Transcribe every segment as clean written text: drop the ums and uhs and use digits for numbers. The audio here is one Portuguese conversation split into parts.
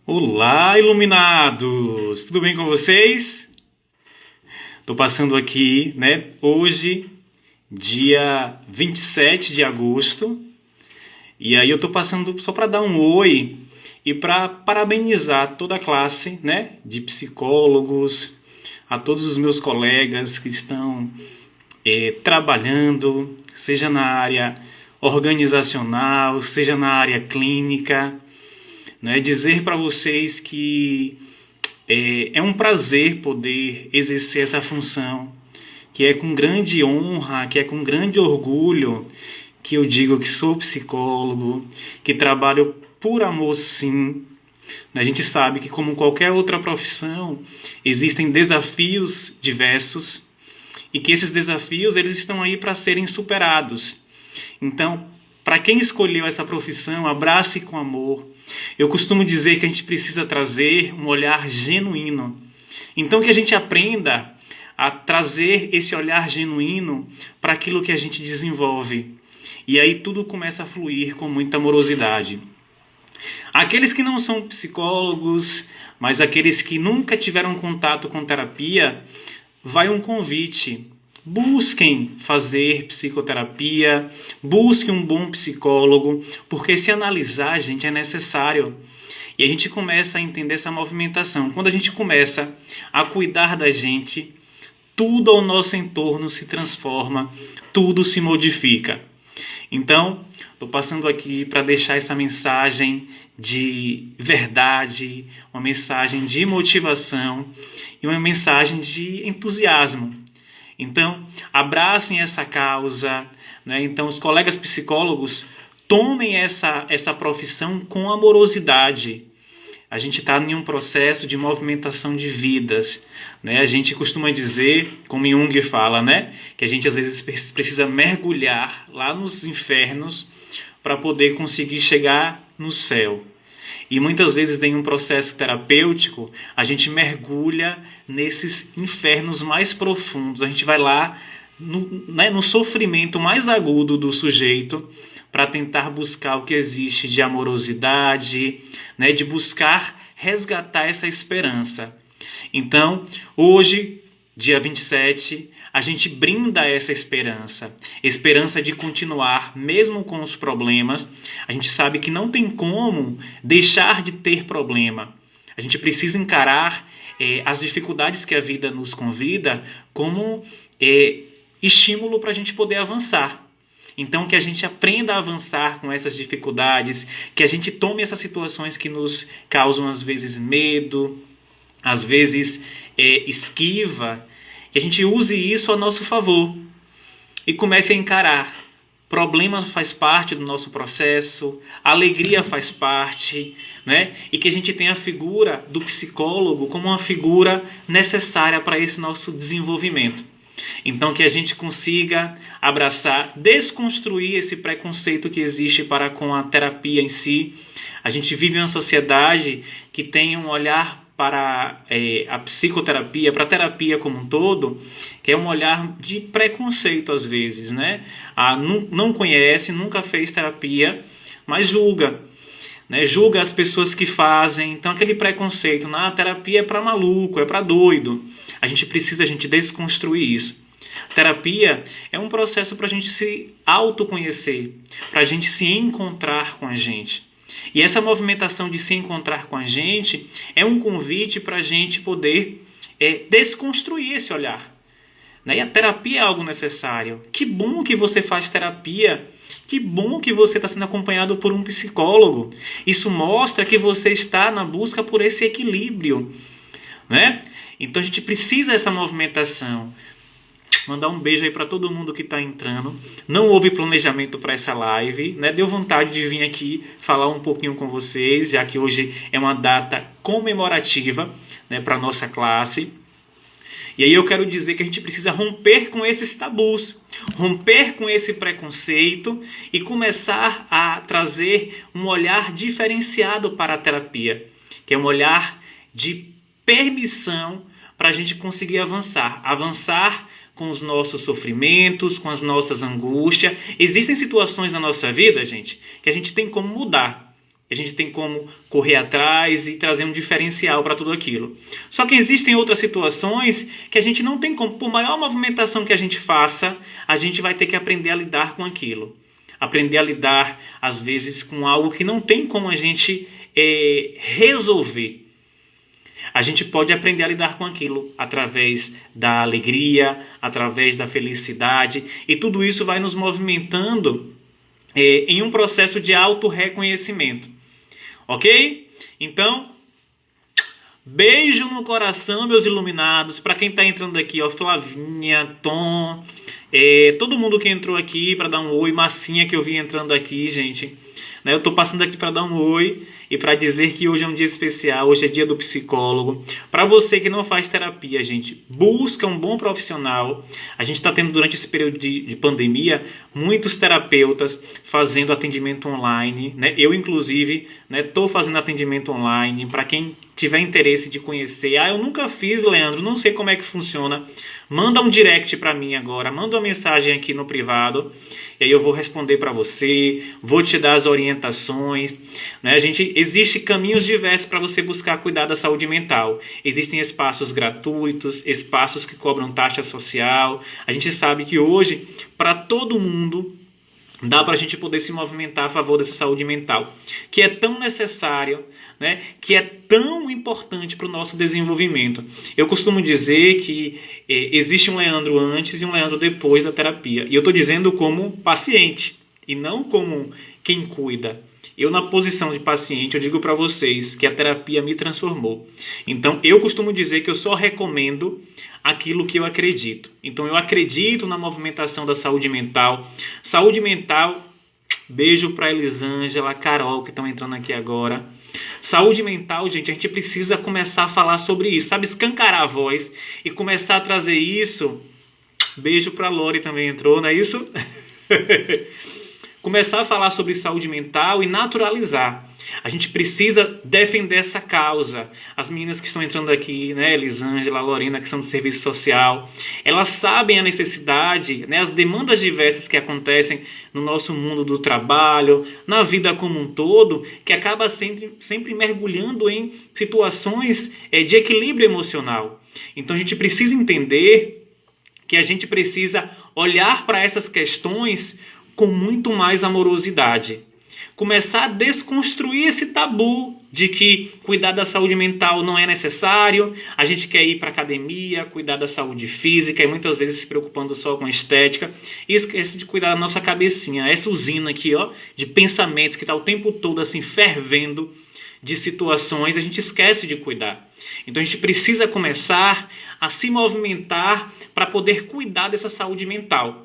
Olá, iluminados! Tudo bem com vocês? Estou passando aqui, hoje, dia 27 de agosto, e aí eu estou passando só para dar um oi e para parabenizar toda a classe, de psicólogos, a todos os meus colegas que estão trabalhando, seja na área organizacional, seja na área clínica. Dizer para vocês que é um prazer poder exercer essa função, que é com grande honra, que é com grande orgulho que eu digo que sou psicólogo, que trabalho por amor, sim. A gente sabe que, como qualquer outra profissão, existem desafios diversos e que esses desafios eles estão aí para serem superados. Então, para quem escolheu essa profissão, abrace com amor. Eu costumo dizer que a gente precisa trazer um olhar genuíno. Então, que a gente aprenda a trazer esse olhar genuíno para aquilo que a gente desenvolve. E aí tudo começa a fluir com muita amorosidade. Aqueles que não são psicólogos, mas aqueles que nunca tiveram contato com terapia, vai um convite. Busquem fazer psicoterapia, busquem um bom psicólogo, porque se analisar, gente, é necessário. E a gente começa a entender essa movimentação. Quando a gente começa a cuidar da gente, tudo ao nosso entorno se transforma, tudo se modifica. Então, estou passando aqui para deixar essa mensagem de verdade, uma mensagem de motivação e uma mensagem de entusiasmo. Então, abracem essa causa, Então, os colegas psicólogos, tomem essa profissão com amorosidade. A gente está em um processo de movimentação de vidas, A gente costuma dizer, como Jung fala, que a gente às vezes precisa mergulhar lá nos infernos para poder conseguir chegar no céu. E muitas vezes em um processo terapêutico, a gente mergulha nesses infernos mais profundos. A gente vai lá no sofrimento mais agudo do sujeito para tentar buscar o que existe de amorosidade, de buscar resgatar essa esperança. Então, hoje, dia 27, a gente brinda essa esperança de continuar, mesmo com os problemas. A gente sabe que não tem como deixar de ter problema. A gente precisa encarar as dificuldades que a vida nos convida como estímulo para a gente poder avançar. Então, que a gente aprenda a avançar com essas dificuldades, que a gente tome essas situações que nos causam, às vezes, medo, às vezes, esquiva, que a gente use isso a nosso favor e comece a encarar. Problemas faz parte do nosso processo, alegria faz parte, E que a gente tenha a figura do psicólogo como uma figura necessária para esse nosso desenvolvimento. Então, que a gente consiga abraçar, desconstruir esse preconceito que existe para com a terapia em si. A gente vive em uma sociedade que tem um olhar para a psicoterapia, para a terapia como um todo, que é um olhar de preconceito às vezes, não conhece, nunca fez terapia, mas julga. Julga as pessoas que fazem. Então, aquele preconceito, a terapia é para maluco, é para doido. A gente precisa desconstruir isso. Terapia é um processo para a gente se autoconhecer, para a gente se encontrar com a gente. E essa movimentação de se encontrar com a gente é um convite para a gente poder desconstruir esse olhar. E a terapia é algo necessário. Que bom que você faz terapia. Que bom que você está sendo acompanhado por um psicólogo. Isso mostra que você está na busca por esse equilíbrio. Então a gente precisa dessa movimentação. Mandar um beijo aí para todo mundo que está entrando. Não houve planejamento para essa live, Deu vontade de vir aqui falar um pouquinho com vocês, já que hoje é uma data comemorativa, para a nossa classe. E aí eu quero dizer que a gente precisa romper com esses tabus, romper com esse preconceito e começar a trazer um olhar diferenciado para a terapia, que é um olhar de permissão para a gente conseguir avançar com os nossos sofrimentos, com as nossas angústias. Existem situações na nossa vida, gente, que a gente tem como mudar. A gente tem como correr atrás e trazer um diferencial para tudo aquilo. Só que existem outras situações que a gente não tem como. Por maior movimentação que a gente faça, a gente vai ter que aprender a lidar com aquilo. Aprender a lidar, às vezes, com algo que não tem como a gente resolver. A gente pode aprender a lidar com aquilo através da alegria, através da felicidade. E tudo isso vai nos movimentando em um processo de autorreconhecimento. Ok? Então, beijo no coração, meus iluminados. Para quem está entrando aqui, ó, Flavinha, Tom, todo mundo que entrou aqui para dar um oi, Massinha que eu vi entrando aqui, gente. Né, eu estou passando aqui para dar um oi e para dizer que hoje é um dia especial, hoje é dia do psicólogo. Para você que não faz terapia, gente, busca um bom profissional. A gente está tendo durante esse período de pandemia muitos terapeutas fazendo atendimento online. Né? Eu, inclusive, estou fazendo atendimento online. Para quem tiver interesse de conhecer, eu nunca fiz, Leandro, não sei como é que funciona. Manda um direct para mim agora, manda uma mensagem aqui no privado, e aí eu vou responder para você, vou te dar as orientações. Né? Existe caminhos diversos para você buscar cuidar da saúde mental. Existem espaços gratuitos, espaços que cobram taxa social. A gente sabe que hoje, para todo mundo, dá para a gente poder se movimentar a favor dessa saúde mental, que é tão necessário, né? Que é tão importante para o nosso desenvolvimento. Eu costumo dizer que existe um Leandro antes e um Leandro depois da terapia. E eu estou dizendo como paciente e não como quem cuida. Eu, na posição de paciente, eu digo para vocês que a terapia me transformou. Então, eu costumo dizer que eu só recomendo aquilo que eu acredito. Então, eu acredito na movimentação da saúde mental. Saúde mental, beijo para Elisângela, Carol, que estão entrando aqui agora. Saúde mental, gente, a gente precisa começar a falar sobre isso, sabe? Escancarar a voz e começar a trazer isso. Beijo para Lori, também entrou, não é isso? Começar a falar sobre saúde mental e naturalizar. A gente precisa defender essa causa. As meninas que estão entrando aqui, né, Elisângela, Lorena, que são do serviço social, elas sabem a necessidade, né, as demandas diversas que acontecem no nosso mundo do trabalho, na vida como um todo, que acaba sempre mergulhando em situações de equilíbrio emocional. Então a gente precisa entender que a gente precisa olhar para essas questões com muito mais amorosidade. Começar a desconstruir esse tabu de que cuidar da saúde mental não é necessário, a gente quer ir para a academia, cuidar da saúde física e muitas vezes se preocupando só com estética e esquece de cuidar da nossa cabecinha, essa usina aqui, ó, de pensamentos que está o tempo todo assim fervendo de situações, a gente esquece de cuidar. Então a gente precisa começar a se movimentar para poder cuidar dessa saúde mental.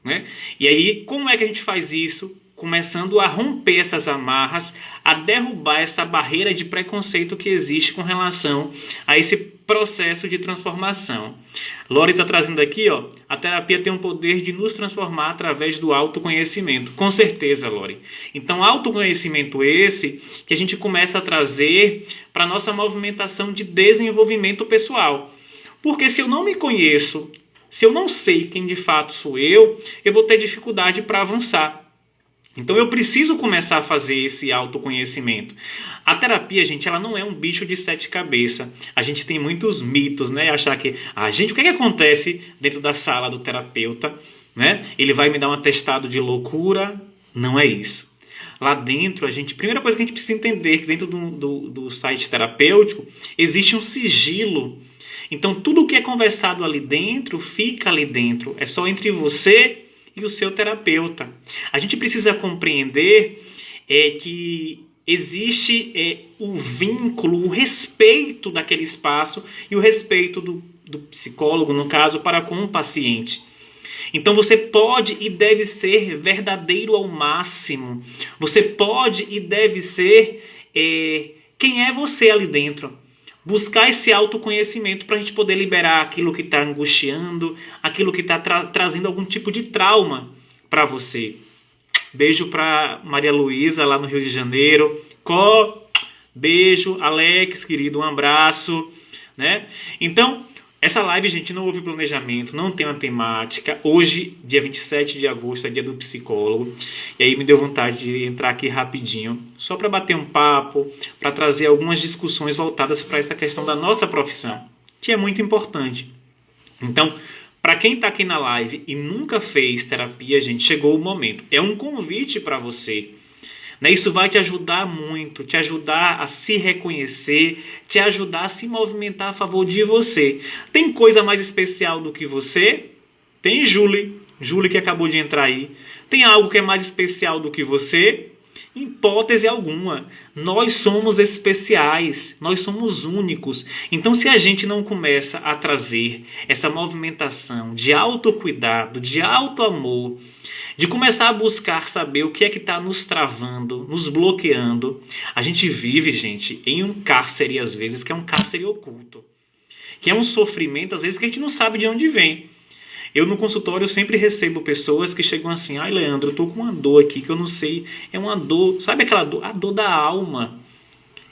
Né? E aí, como é que a gente faz isso? Começando a romper essas amarras, a derrubar essa barreira de preconceito que existe com relação a esse processo de transformação. Lori está trazendo aqui, ó, a terapia tem o poder de nos transformar através do autoconhecimento. Com certeza, Lori. Então, autoconhecimento esse que a gente começa a trazer para a nossa movimentação de desenvolvimento pessoal. Porque se eu não me conheço, se eu não sei quem de fato sou eu vou ter dificuldade para avançar. Então eu preciso começar a fazer esse autoconhecimento. A terapia, gente, ela não é um bicho de sete cabeças. A gente tem muitos mitos, né? Achar que, gente, o que é que acontece dentro da sala do terapeuta? Né? Ele vai me dar um atestado de loucura? Não é isso. Lá dentro, primeira coisa que a gente precisa entender é que dentro do site terapêutico existe um sigilo. Então, tudo o que é conversado ali dentro, fica ali dentro. É só entre você e o seu terapeuta. A gente precisa compreender que existe o vínculo, o respeito daquele espaço e o respeito do psicólogo, no caso, para com o paciente. Então, você pode e deve ser verdadeiro ao máximo. Você pode e deve ser quem é você ali dentro. Buscar esse autoconhecimento para a gente poder liberar aquilo que está angustiando, aquilo que está trazendo algum tipo de trauma para você. Beijo para Maria Luísa, lá no Rio de Janeiro. Beijo. Alex, querido, um abraço. Né? Então, Essa live, gente, não houve planejamento, não tem uma temática. Hoje, dia 27 de agosto, é dia do psicólogo. E aí me deu vontade de entrar aqui rapidinho, só para bater um papo, para trazer algumas discussões voltadas para essa questão da nossa profissão, que é muito importante. Então, para quem está aqui na live e nunca fez terapia, gente, chegou o momento. É um convite para você. Né? Isso vai te ajudar muito, te ajudar a se reconhecer, te ajudar a se movimentar a favor de você. Tem coisa mais especial do que você? Tem Julie que acabou de entrar aí. Tem algo que é mais especial do que você? Em hipótese alguma. Nós somos especiais, nós somos únicos. Então, se a gente não começa a trazer essa movimentação de autocuidado, de autoamor, de começar a buscar saber o que é que está nos travando, nos bloqueando, a gente vive, gente, em um cárcere, às vezes, que é um cárcere oculto. Que é um sofrimento, às vezes, que a gente não sabe de onde vem. Eu, no consultório, sempre recebo pessoas que chegam assim, ai, Leandro, eu tô com uma dor aqui que eu não sei, é uma dor, sabe aquela dor? A dor da alma.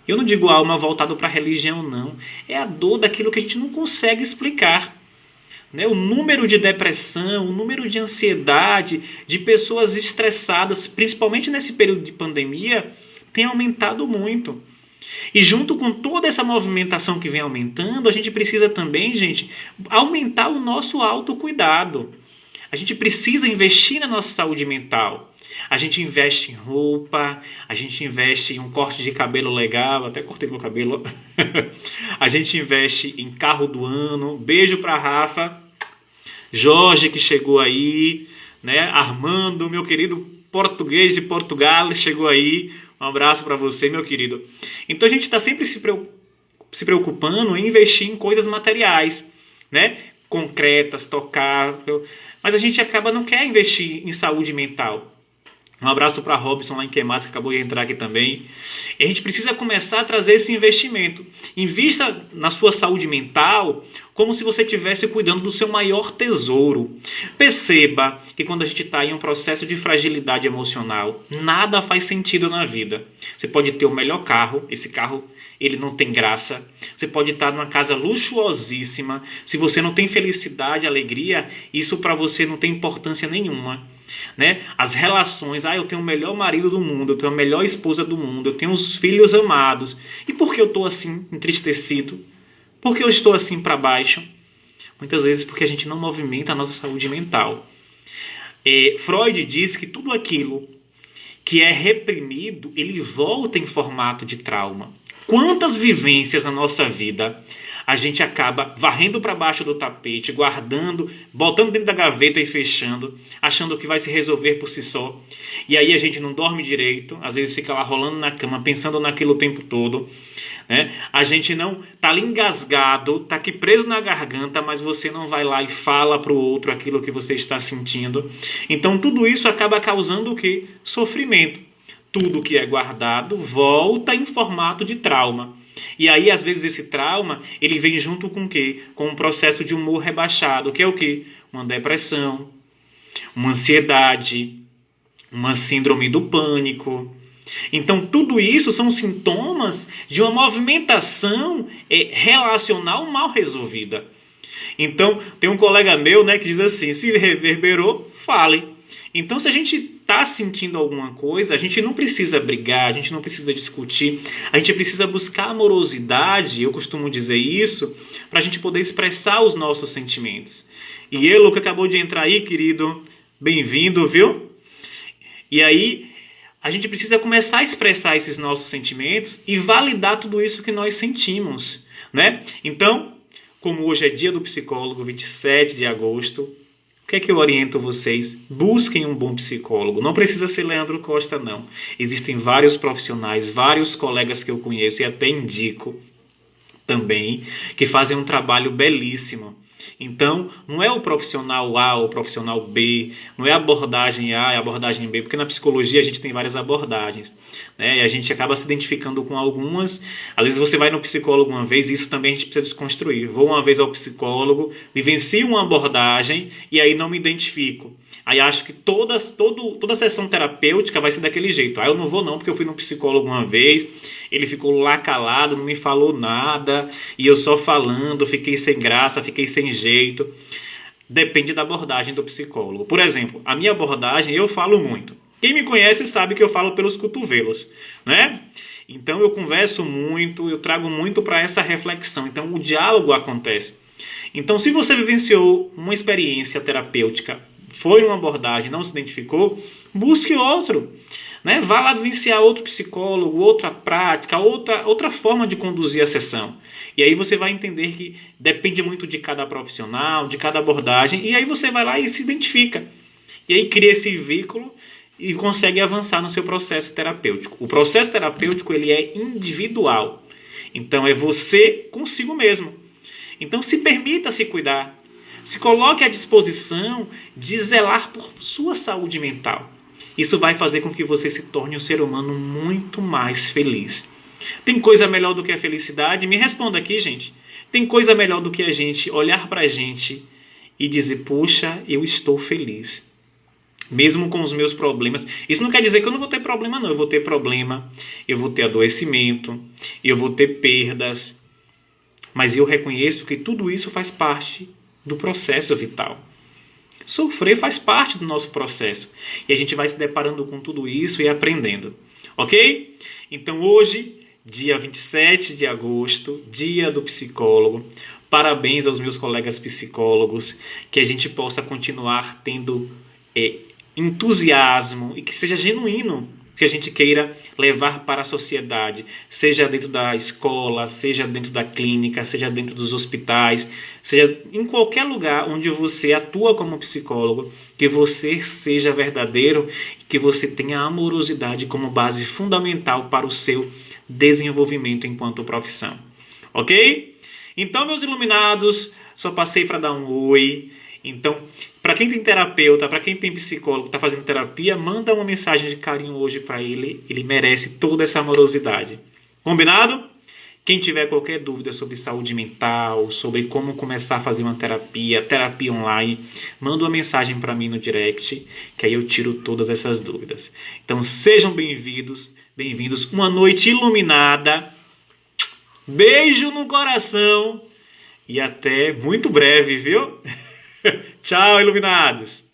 Eu não digo alma voltada para a religião, não. É a dor daquilo que a gente não consegue explicar. Né? O número de depressão, o número de ansiedade, de pessoas estressadas, principalmente nesse período de pandemia, tem aumentado muito. E junto com toda essa movimentação que vem aumentando, a gente precisa também, gente, aumentar o nosso autocuidado. A gente precisa investir na nossa saúde mental. A gente investe em roupa, a gente investe em um corte de cabelo legal, até cortei meu cabelo. A gente investe em carro do ano. Beijo para Rafa, Jorge que chegou aí, né? Armando, meu querido português de Portugal, chegou aí. Um abraço para você, meu querido. Então a gente está sempre se preocupando em investir em coisas materiais, né? Concretas, tocável. Mas a gente não quer investir em saúde mental. Um abraço para Robson lá em Queimados, que acabou de entrar aqui também. E a gente precisa começar a trazer esse investimento. Invista na sua saúde mental como se você estivesse cuidando do seu maior tesouro. Perceba que quando a gente está em um processo de fragilidade emocional, nada faz sentido na vida. Você pode ter o melhor carro, esse carro ele não tem graça. Você pode estar numa casa luxuosíssima. Se você não tem felicidade, alegria, isso para você não tem importância nenhuma. Né? As relações, eu tenho o melhor marido do mundo, eu tenho a melhor esposa do mundo, eu tenho os filhos amados. E por que eu estou assim, entristecido? Por que eu estou assim para baixo? Muitas vezes porque a gente não movimenta a nossa saúde mental. Freud diz que tudo aquilo que é reprimido, ele volta em formato de trauma. Quantas vivências na nossa vida a gente acaba varrendo para baixo do tapete, guardando, botando dentro da gaveta e fechando, achando que vai se resolver por si só. E aí a gente não dorme direito, às vezes fica lá rolando na cama, pensando naquilo o tempo todo. Né? A gente não está ali engasgado, está aqui preso na garganta, mas você não vai lá e fala para o outro aquilo que você está sentindo. Então tudo isso acaba causando o quê? Sofrimento. Tudo que é guardado volta em formato de trauma. E aí, às vezes, esse trauma, ele vem junto com o quê? Com um processo de humor rebaixado, que é o quê? Uma depressão, uma ansiedade, uma síndrome do pânico. Então, tudo isso são sintomas de uma movimentação relacional mal resolvida. Então, tem um colega meu, né, que diz assim, se reverberou, fale. Então, se a gente está sentindo alguma coisa, a gente não precisa brigar, a gente não precisa discutir, a gente precisa buscar amorosidade, eu costumo dizer isso, para a gente poder expressar os nossos sentimentos. E ele, que acabou de entrar aí, querido, bem-vindo, viu? E aí, a gente precisa começar a expressar esses nossos sentimentos e validar tudo isso que nós sentimos, né? Então, como hoje é dia do psicólogo, 27 de agosto, o que é que eu oriento vocês? Busquem um bom psicólogo. Não precisa ser Leandro Costa, não. Existem vários profissionais, vários colegas que eu conheço e até indico também, que fazem um trabalho belíssimo. Então, não é o profissional A ou o profissional B, não é a abordagem A e a abordagem B, porque na psicologia a gente tem várias abordagens, né? E a gente acaba se identificando com algumas. Às vezes você vai no psicólogo uma vez, e isso também a gente precisa desconstruir. Vou uma vez ao psicólogo, vivencio uma abordagem e aí não me identifico. Aí acho que toda sessão terapêutica vai ser daquele jeito. Eu não vou não, porque eu fui no psicólogo uma vez, ele ficou lá calado, não me falou nada, e eu só falando, fiquei sem graça, fiquei sem jeito. Depende da abordagem do psicólogo. Por exemplo, a minha abordagem, eu falo muito. Quem me conhece sabe que eu falo pelos cotovelos, né? Então eu converso muito, eu trago muito para essa reflexão. Então o diálogo acontece. Então se você vivenciou uma experiência terapêutica, foi uma abordagem, não se identificou, busque outro. Né? Vá lá vivenciar outro psicólogo, outra prática, outra forma de conduzir a sessão. E aí você vai entender que depende muito de cada profissional, de cada abordagem, e aí você vai lá e se identifica. E aí cria esse vínculo e consegue avançar no seu processo terapêutico. O processo terapêutico ele é individual. Então é você consigo mesmo. Então se permita se cuidar. Se coloque à disposição de zelar por sua saúde mental. Isso vai fazer com que você se torne um ser humano muito mais feliz. Tem coisa melhor do que a felicidade? Me responda aqui, gente. Tem coisa melhor do que a gente olhar pra gente e dizer, puxa, eu estou feliz. Mesmo com os meus problemas. Isso não quer dizer que eu não vou ter problema, não. Eu vou ter problema, eu vou ter adoecimento, eu vou ter perdas. Mas eu reconheço que tudo isso faz parte do processo vital. Sofrer faz parte do nosso processo. E a gente vai se deparando com tudo isso e aprendendo. Ok? Então hoje, dia 27 de agosto, dia do psicólogo. Parabéns aos meus colegas psicólogos. Que a gente possa continuar tendo entusiasmo e que seja genuíno que a gente queira levar para a sociedade, seja dentro da escola, seja dentro da clínica, seja dentro dos hospitais, seja em qualquer lugar onde você atua como psicólogo, que você seja verdadeiro, que você tenha amorosidade como base fundamental para o seu desenvolvimento enquanto profissão. Ok? Então, meus iluminados, só passei para dar um oi. Então, para quem tem terapeuta, para quem tem psicólogo, está fazendo terapia, manda uma mensagem de carinho hoje para ele. Ele merece toda essa amorosidade. Combinado? Quem tiver qualquer dúvida sobre saúde mental, sobre como começar a fazer uma terapia online, manda uma mensagem para mim no direct, que aí eu tiro todas essas dúvidas. Então, sejam bem-vindos. Uma noite iluminada. Beijo no coração. E até muito breve, viu? Tchau, iluminados!